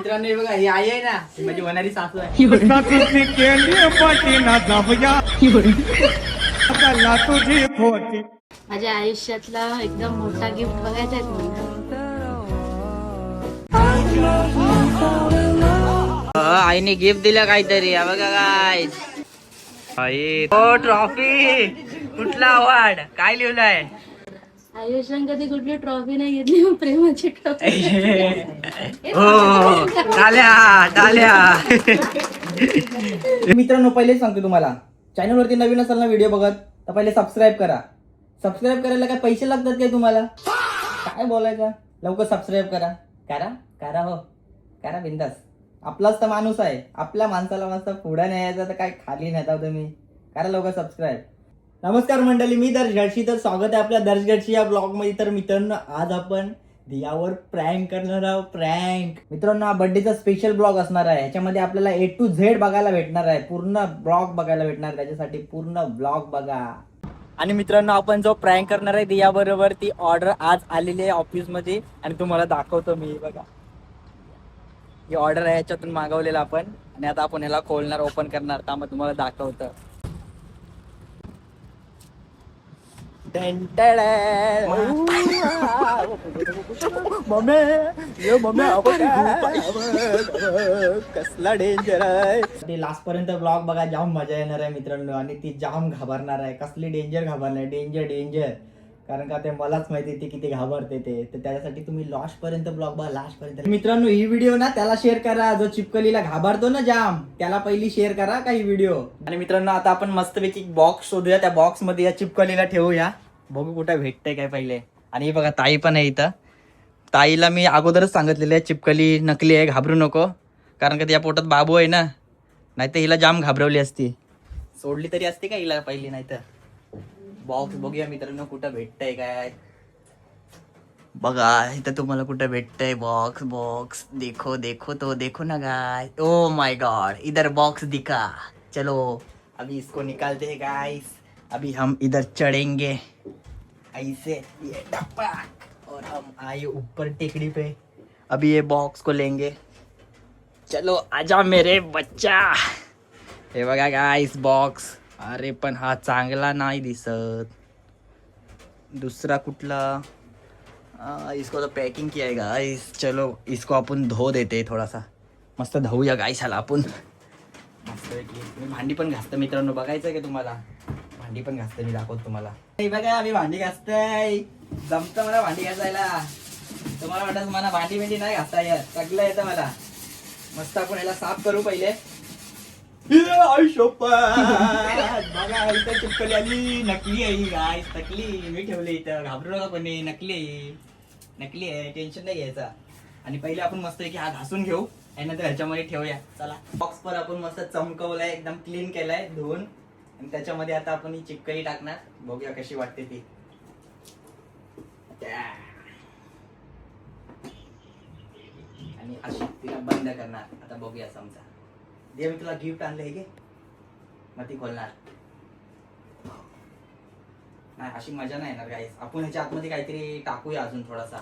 मित्रांनो हे बघा ही आई आहे ना, ती माझी होणारी सासू आहे. माझ्या आयुष्यातला एकदम मोठा गिफ्ट बघायचा आहे तुम्हाला. आईने गिफ्ट दिलं काहीतरी बघा काय. आई ओ ट्रॉफी, कुठला अवॉर्ड, काय लिहिलंय? आयुष्यात कधी कुठली ट्रॉफी नाही घेतली, मग प्रेमाची ट्रॉफी. हो टाल्या टाल्या. मित्रांनो पहिले सांगतो तुम्हाला, चॅनल वरती नवीन असाल ना व्हिडिओ बघत तर पहिले सबस्क्राईब करा. सबस्क्राईब करायला काय पैसे लागतात काय तुम्हाला? काय बोलायचं, लवकर सबस्क्राईब करा. करा करा हो करा बिंदास. आपलाच तर माणूस आहे, आपल्या माणसाला मस्त पुढे न्यायचा तर काय खाली नेता तुम्ही. करा लवकर सबस्क्राईब. नमस्कार मंडळी, मी दर्श गडशी. तर स्वागत आहे आपल्या दर्श गडशी या ब्लॉग मध्ये. तर मित्रांनो आज आपण दियावर प्रँक करणार आहोत. प्रँक मित्रांनो हा बर्थडेचा स्पेशल ब्लॉग असणार आहे. ह्याच्यामध्ये आपल्याला A to Z बघायला भेटणार आहे, पूर्ण ब्लॉग बघायला भेटणार. त्याच्यासाठी पूर्ण ब्लॉग बघा. आणि मित्रांनो आपण जो प्रँक करणार आहे दिया बरोबर, ती ऑर्डर आज आलेली आहे ऑफिस मध्ये आणि तुम्हाला दाखवतो मी. बघा ही ऑर्डर आहे, ह्याच्यातून मागवलेलं आपण. आणि आता आपण ह्याला खोलणार, ओपन करणार. त्यामुळे तुम्हाला दाखवतं. कसला डेंजर आहे ते. लास्ट पर्यंत ब्लॉग बघा, जाम मजा येणार आहे मित्रांनो. आणि ती जाम घाबरणार आहे. कसली डेंजर घाबरणार, डेंजर डेंजर. कारण का ते मलाच माहिती ती किती घाबरते ते. तर त्याच्यासाठी तुम्ही लास्ट पर्यंत ब्लॉग बघा, लास्ट पर्यंत. मित्रांनो ही व्हिडिओ ना त्याला शेअर करा जो चिपकलीला घाबरतो ना जाम, त्याला पहिली शेअर करा का ही व्हिडिओ. आणि मित्रांनो आता आपण मस्तपैकी बॉक्स शोधूया, त्या बॉक्स मध्ये या चिपकलीला ठेवूया. बघू कुठे भेटतंय काय पहिले. आणि हे बघा ताई पण आहे इथं. ताईला मी अगोदरच सांगितलेलं आहे चिपकली नकली आहे, घाबरू नको. कारण का त्या पोटात बाबू आहे ना, नाही तर हिला जाम घाबरवली असती. सोडली तरी असते का हिला पहिली. नाही तर बॉक्स बघूया मित्रांनो कुठं भेटतंय काय. बघा इथं तुम्हाला कुठं भेटतंय बॉक्स. बॉक्स देखो देखो तो देखो ना गाइस. ओ माय गॉड इधर बॉक्स दिखा. चलो अभी इसको निकालते हैं गाइस. अभी हम इधर चढ़ेंगे ऐसे ये टपक और हम आए ऊपर टेकड़ी पे. अभी ये बॉक्स को लेंगे. चलो आजा मेरे बच्चा. हे बघा गाइस बॉक्स. अरे पण हा चांगला नाही दिसत. दूसरा कुठला. इसको तो पैकिंग किया है गाइस. चलो इसको अपन धो देते थोड़ा सा. मस्त धुवूया गाइस ह्याला आपण. मस्त मी भांडी पण घासतो मित्रांनो, बघायचं का तुम्हाला. भांडी पण घासते मी, दाखवतो तुम्हाला. बघा आम्ही भांडी घासतोय. जमतं मला भांडी घासायला. तुम्हाला वाटत मला भांडी भेंडी नाही घासता येत, सगळं येतं मला. मस्त आपण ह्याला साफ करू पहिले. बघा इथं चिपकली आली. नकली आहे गाइस, नकली. मी ठेवले इथं, घाबरू नका कोणी. नकली आहे, नकली आहे, टेन्शन नाही घ्यायचा. आणि पहिले आपण मस्त की हा घासून घेऊ आणि नंतर ह्याच्यामध्ये ठेवूया. चला बॉक्स पर आपण मस्त चमकवलाय, एकदम क्लीन केलाय धुवून. आणि त्याच्यामध्ये आता आपण ही चिपकली टाकणार. बघूया कशी वाटते ती. आणि अशी तिला बंद करणार. आता बघूया. समजा दे मी तुला गिफ्ट आणलंय की मग ती खोलणार नाही. अशी मजा नाही येणार गाईस. आपण ह्याच्या आतमध्ये काहीतरी टाकूया अजून थोडासा,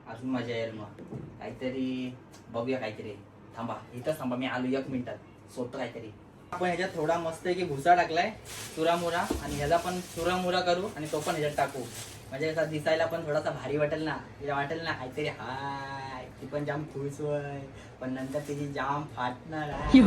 अजून मजा येईल. मग काहीतरी बघूया काहीतरी. थांबा इथंच थांबा, मी आलो 1 मिनिटात. स्वतः काहीतरी आपण ह्याच्यात थोडा मस्त की भुसा टाकलाय, चुरामुरा. आणि ह्याचा पण चुरामुरा करू आणि तो पण ह्याच्यात टाकू. म्हणजे असा दिसायला पण थोडासा भारी वाटेल ना. तिला वाटेल ना काहीतरी हाय, ती पण जाम खुश होय. पण नंतर तिची जाम फाटणार आहे.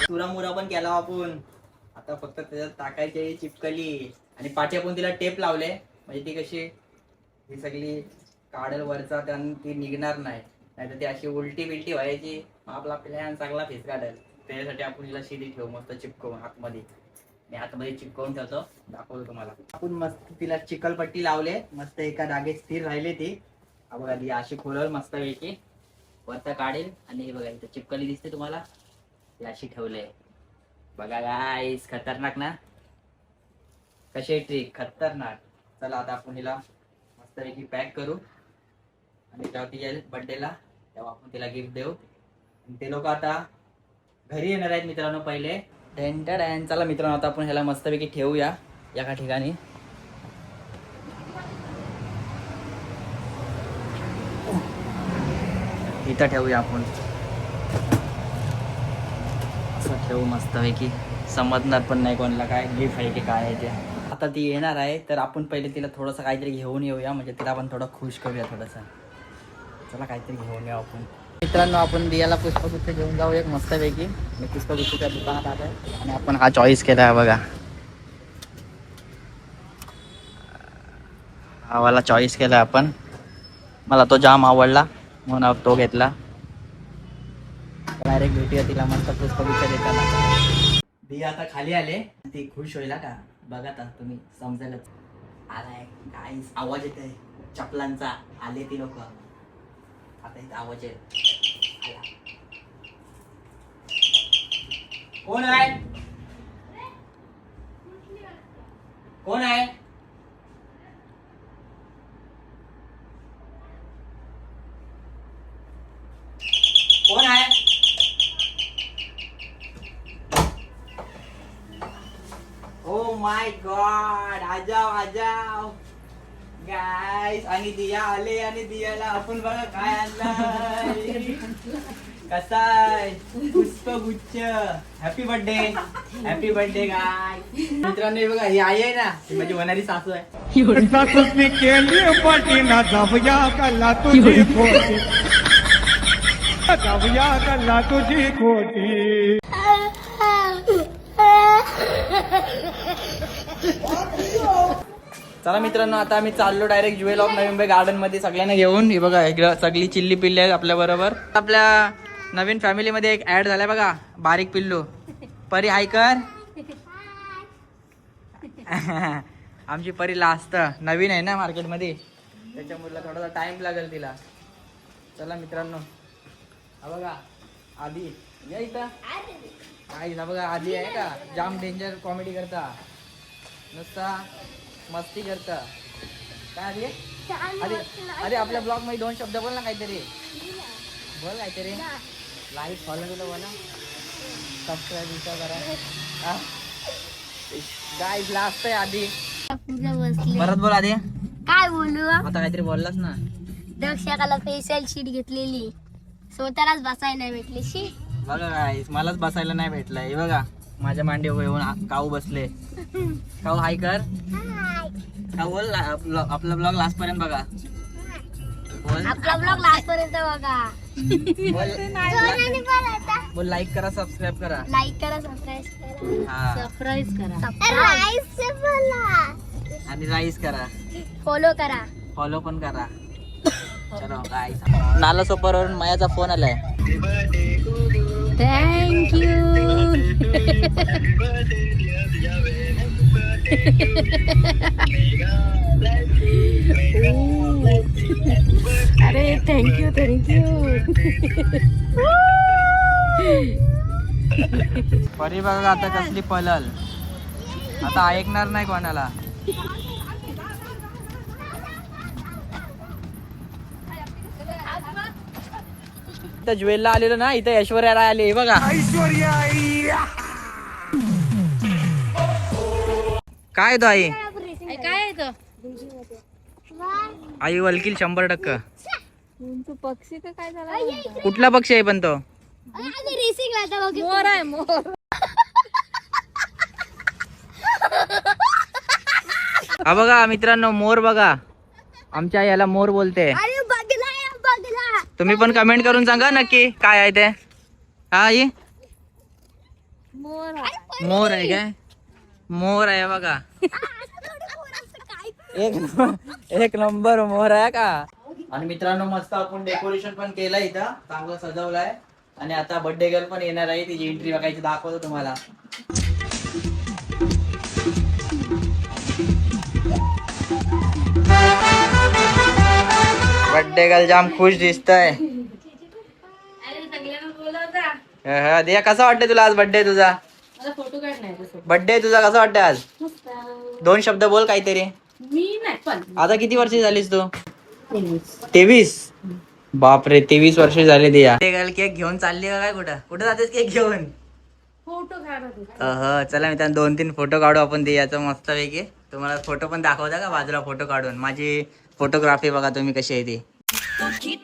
चुरामुरा पण केला आपण. आता फक्त त्याच्यात टाकायची चिपकली. आणि पाठी आपण तिला टेप लावले, म्हणजे ती कशी ही सगळी काढल वरचा, त्यानं ती निघणार नाही. नाहीतर ती अशी उलटी बिलटी व्हायची, आपला प्लॅन चांगला फेस काढेल. त्याच्यासाठी आपण तिला शिडी ठेवू मस्त चिपकवून आतमध्ये. मी आतमध्ये चिपकवून ठेवतो, दाखवतो तुम्हाला. आपण मस्त तिला चिकलपट्टी लावले, मस्त एका जागेत स्थिर राहिले ती. बघा ती अशी खोलल मस्त पैकी, वरता काढेल. आणि हे बघा इथं चिपकली दिसते तुम्हाला, ती अशी ठेवले. बघा गाईस खतरनाक ना. कशी ट्रिक खतरनाक. चला आता आपण हिला मस्तपैकी पॅक करू. आणि जेव्हा ती येईल बर्थडेला तेव्हा आपण तिला गिफ्ट देऊ. ते लोक आता घरी येणार आहेत मित्रांनो पहिले. चला मित्रांनो आता आपण ह्याला मस्तपैकी ठेवूया एका ठिकाणी. इथं ठेवूया आपण. असं ठेवू मस्तपैकी, समजणार पण नाही कोणाला काय गिफ्ट आहे की काय आहे ते. आता ती येणार आहे तर आपण पहिले तिला थोडंसं काहीतरी घेऊन येऊया, म्हणजे तिला आपण थोडं खुश करूया थोडंसं. चला काहीतरी घेऊन येऊ आपण. मित्रांनो, आपण दियाला पुष्पगुच्छ घेऊन जाऊ एक मस्तपैकी. मी पुष्पगुच्छच्या दुकानात आलो आहे आणि आपण हा चॉईस केला आहे बघा. हा वाला चॉईस केला आपण. मला तो जाम आवडला म्हणून तो घेतला. डायरेक्ट भेटूया तिला मस्त पुष्पगुच्छ देताना. दिया आता खाली आले, ती खुश होईल का बघा. आता तुम्ही समजायलाच आलाय काय आवाज येत आहे चपलांचा. आले ती लोक आता इथं आवाज येईल. आला. कोण आहे? कोण आहे? कोण आहे? ओ माय गॉड, आ जाओ गाइस. आणि दिया आले आणि दियाला आपण बघा काय आणलंय. कसा आहे पुष्पगुच्छ. हॅपी बर्थडे गाय. मित्रांनो हे बघा, ही आई आहे ना, ही माझी होणारी सासू आहे. सासूसने केली पाठी ना जाऊया कल्ला तुझी खोटी, जाऊया कल्ला तुझी खोटी. चला मित्रांनो, आता आम्ही चाललो direct jewel of Navi Mumbai garden मध्ये सगळ्यांना घेऊन. हे बघा इकडं सगळी चिल्ली पिल्ली आहेत आपल्या बरोबर. आपल्या नवीन फॅमिली मध्ये एक ऍड झालाय बघा, बारीक पिल्लू. परी हाय कर. आमची परी लास्ट नवीन आहे ना मार्केट मध्ये, त्याच्यामुळे थोडासा टाइम लागेल तिला. चला मित्रांनो, हा बघा आधी या इथं. काय बघा आधी आहे का, जाम डेंजर कॉमेडी करता, नुसता मस्ती करता. काय आधी अरे अरे आपल्या ब्लॉग मध्ये 2 शब्द बोल ना काहीतरी. बोल काहीतरी. लाईक फॉलो केलं बोला, सबस्क्राईब करा. गाईज लास्ट आहे आधी. परत बोल आधी. काय बोलू आता काहीतरी बोललास ना. दक्षकाला स्पेशल शीट घेतलेली, स्वतःलाच बसायला नाही भेटली. शी बघा गाईज, मलाच बसायला नाही भेटलंय. हे बघा माझ्या मांडीवर येऊन काऊ बसले. काऊ हाय कर. काऊ बोल. आपला ब्लॉग लास्ट पर्यंत बघा. बोल आपला ब्लॉग लास्ट पर्यंत बघा. बोल लाईक करा, सबस्क्राईब करा. लाईक करा, सबस्क्राईब करा. हा सरप्राईज करा. आणि राईस करा, फॉलो करा. फॉलो पण करा. चलो गाईज, नाला सोपरवरून मायाचा फोन आलाय. थँक्यू. अरे थँक्यू. परी बघा आता कसली पलल, आता ऐकणार नाही कोणाला. इथं ज्वेलला आलेलो ना, इथं ऐश्वर्या राय आली. बघा काय तो आई. काय आहे तो आई वलकील 100%. पक्षी का काय झाला. कुठला पक्षी आहे पण तो. मोर आहे मोर. हा बघा मित्रांनो, मोर बघा. आमच्या याला मोर बोलते. तुम्ही पण कमेंट करून सांगा नक्की काय आहे ते. हा आई मोर आहे काय. मोर आहे बघा. एक नंबर मोर आहे का. आणि मित्रांनो मस्त आपण डेकोरेशन पण केलं, इथं चांगलं सजवलंय. आणि आता बर्थडे गर्ल पण येणार आहे, तिची एंट्री बघायची, दाखवतो तुम्हाला. बर्थडे गर्ल जाम खुश दिसतय. दिया कसा वाटतंय तुला आज बर्थडे तुझा. फोटो काढणार. बर्थडे तुझा कसा वाटतंय आज. 2 शब्द बोल काहीतरी. मी नाही पण आता किती वर्षी झालीस तू. 23. बापरे 23 वर्ष झाले. दिया केक घेऊन चालली का काय. कुठं कुठं जातेस केक घेऊन. फोटो काढत. चला मित्रांनो 2-3 फोटो काढू आपण दियाचं मस्त पैकी. तुम्हाला फोटो पण दाखवता का बाजूला फोटो काढून. माझी फोटोग्राफी बघा तुम्ही कशी आहे ती. माझ्या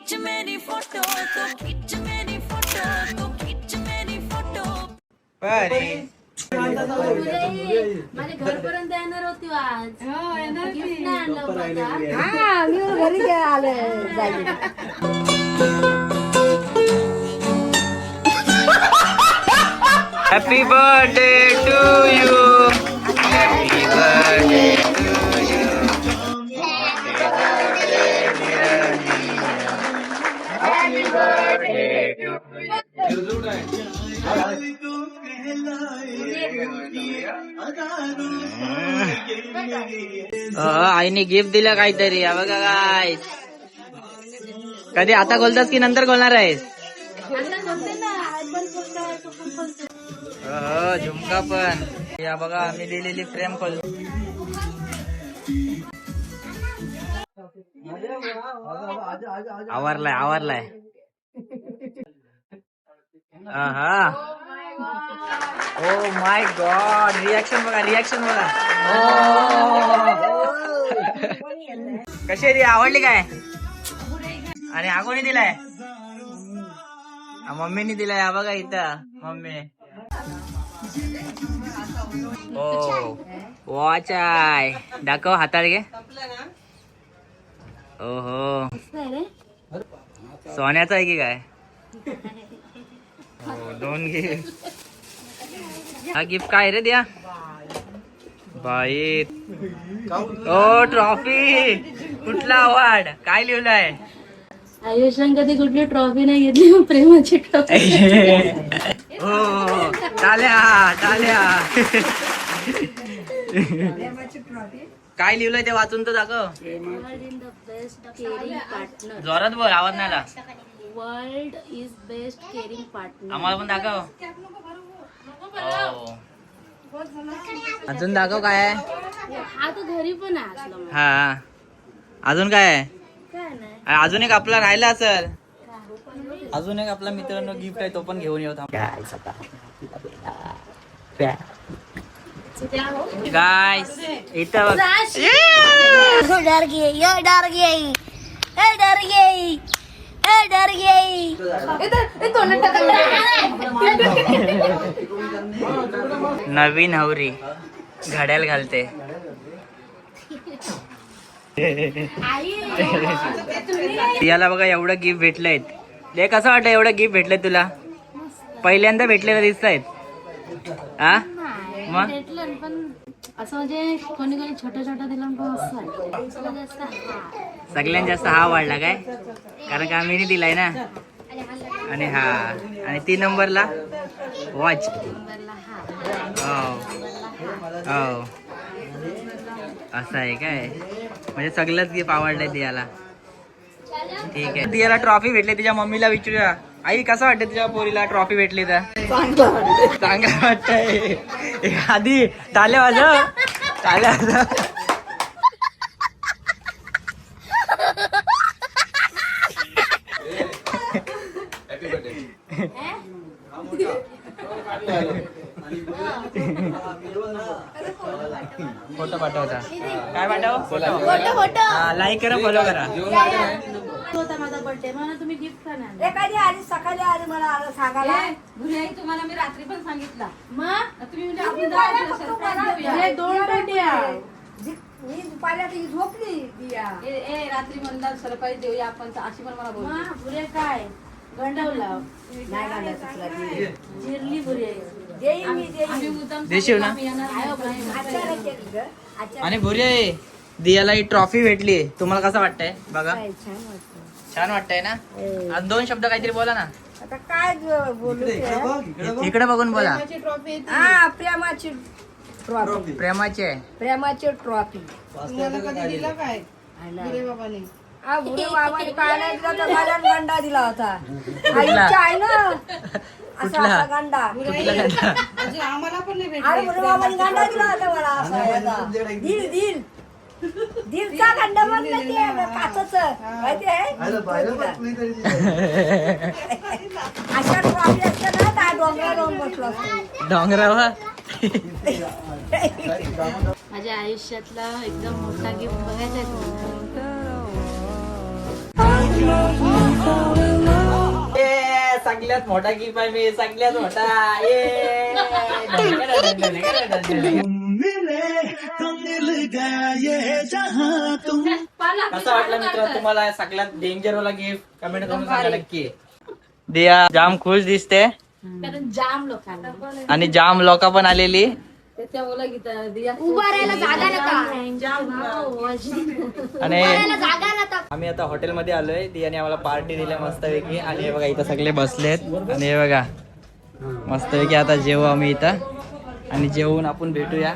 घरपर्यंत येणार होती आज. गिफ्ट नाही आणलं होतं का? हा मी घरी आले जायचे happy birthday to you. Happy birthday to you. Happy birthday आईने गिफ्ट दिलं काहीतरी. हा बघा काय. कधी आता बोलतात की नंतर बोलणार आहेस? झुमका पण. या बघा आम्ही लिहिलेली फ्रेम खोल. आवरलाय. हा. Oh my God. रिॲक्शन बघा. कशी आहे ती? आवडली काय? आणि हा कोणी दिलाय? मम्मीनी दिलाय. हा बघा इथं मम्मी. ओ वॉच आहे. दाखव हातात घे. ओहो सोन्याचा आहे की काय? हो 2 गिफ्ट. हा गिफ्ट काय रे द्या बाई? ओ ट्रॉफी. कुठला अवॉर्ड? काय लिहिलंय? आयुष्यात कधी कुठली ट्रॉफी नाही घेतली. प्रेमाची ट्रॉफी. हो टाल्या. काय लिहिलंय ते वाचून तर दाखव. World in the best caring partner. जोरात बोल, आवाज नाही आला. World is best caring partner. आम्हाला पण दाखव. हो. अजून दाखव काय आहे. हा तर घरी पण आहे असलं. हा अजून काय आहे? काय नाही. अजून एक आपला राहिला असेल. अजून एक आपला मित्रांनो गिफ्ट आहे, तो पण घेऊन येऊ. गाइस इथं बघ. डर गई. नवीन हवरी घड्याल घालते. याला बघा एवढं गिफ्ट भेटलंय. ले कसं वाटतं एवढं गिफ्ट भेटलंय तुला? पहिल्यांदा भेटलेलं दिसत आहेत. हा मग भेटलं पण असं म्हणजे कोणी छोटं दिलं पण असं सगळ्यात जास्त हा वाढला काय? कारण का आम्ही दिलाय ना. आणि हा आणि 3 नंबरला वॉच. हो असं आहे काय? म्हणजे सगळंच गिफ्ट आवडलंय दियाला. ठीक आहे. दियाला ट्रॉफी भेटली. तिच्या मम्मीला विचारूया. आई कसं वाटतं तुझ्या पोरीला ट्रॉफी भेटली तर? चांगलं वाटतंय. आधी टाल्या वाजव. फोटो पाठवता. काय पाठव? फोटो. लाईक करा, फॉलो करा. होता माझा बर्थडे म्हणून तुम्ही गिफ्ट का नाही? एखादी आली सकाळी आली मला आलं सांगायला तुम्हाला मी रात्री पण सांगितलं. मग तुम्ही मी दुपारी आता ही झोपली दिया. रात्री म्हणला सरप्राईज देऊया आपण अशी पण मला बोल. काय गंडवला नाही घालायचं तुला ती. जिरली बुरी देईन मी देईन. देशील ना? आचार्य केली ग. आचार्य आणि भुरे दियाला ही ट्रॉफी भेटली. तुम्हाला कसं वाटतंय बघा? काय छान वाटतं. छान वाटतंय ना? आज 2 शब्द काहीतरी बोला ना. आता काय बोलू ते? इकडे बघून बोला. हा प्रेमाची ट्रॉफी. प्रेमाची आहे. प्रेमाची ट्रॉफी. बुरे बाबाने काय नाही दिला तर माझ्या गंडा दिला होता. आईच्या आहे ना असा असा गंडा. अरे बुरे बाबाने गंडा दिला होता मला असा याचा. दिलचा गंडा म्हणलं ते काचच माहिती आहे. अशा ट्रॉफी असते ना त्या डोंगरावर जाऊन बसलो असतो. डोंगरावर. माझ्या आयुष्यातला एकदम मोठा गिफ्ट बघायचा आहे. सगळ्यात मोठा गिफ्ट आहे मी सगळ्यात मोठा कसं वाटलं मित्र तुम्हाला सगळ्यात डेंजर वाला गिफ्ट कमेंट करून सांगा नक्की. दिया जाम खुश दिसते कारण जाम लोकांना आणि जाम लोक पण आलेली उभा राहायला जागा नका आणि जागा नका आम्ही आता हॉटेलमध्ये आलोय दियाने आम्हाला पार्टी दिल्या मस्तपैकी आणि हे बघा इथं सगळे बसलेत आणि हे बघा मस्तपैकी आता जेवू आम्ही इथं आणि जेवून आपण भेटूया